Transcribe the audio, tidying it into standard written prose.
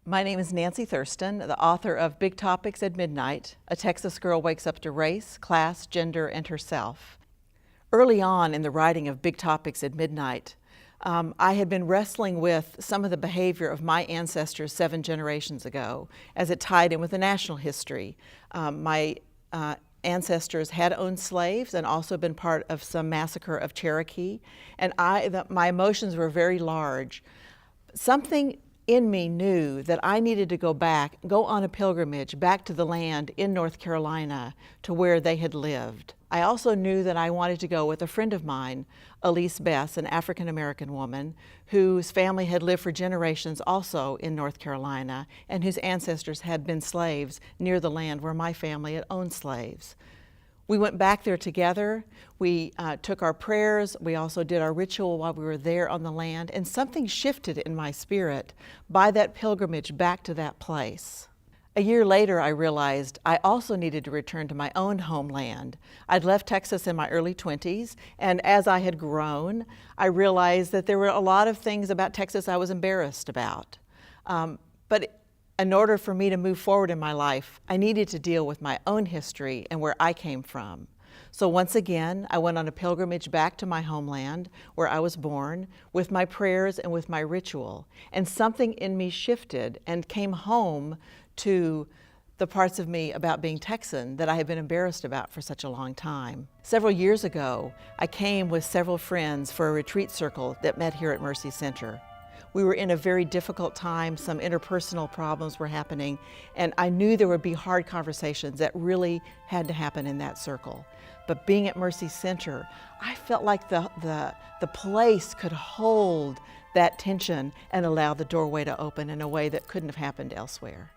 My name is Nancy Thurston, the author of Big Topics at Midnight, A Texas Girl Wakes Up to Race, Class, Gender, and Herself. Early on in the writing of Big Topics at Midnight, I had been wrestling with some of the behavior of my ancestors 7 generations ago as it tied in with the national history. My ancestors had owned slaves and also been part of some massacre of Cherokee, and my emotions were very large. Something in me knew that I needed to go on a pilgrimage back to the land in North Carolina to where they had lived. I also knew that I wanted to go with a friend of mine, Elise Bess, an African-American woman whose family had lived for generations also in North Carolina and whose ancestors had been slaves near the land where my family had owned slaves. We went back there together. We took our prayers. We also did our ritual while we were there on the land, and something shifted in my spirit by that pilgrimage back to that place. A year later, I realized I also needed to return to my own homeland. I'd left Texas in my early 20s, and as I had grown, I realized that there were a lot of things about Texas I was embarrassed about. But in order for me to move forward in my life, I needed to deal with my own history and where I came from. So once again, I went on a pilgrimage back to my homeland where I was born with my prayers and with my ritual. And something in me shifted and came home to the parts of me about being Texan that I had been embarrassed about for such a long time. Several years ago, I came with several friends for a retreat circle that met here at Mercy Center. We were in a very difficult time, some interpersonal problems were happening, and I knew there would be hard conversations that really had to happen in that circle. But being at Mercy Center, I felt like the place could hold that tension and allow the doorway to open in a way that couldn't have happened elsewhere.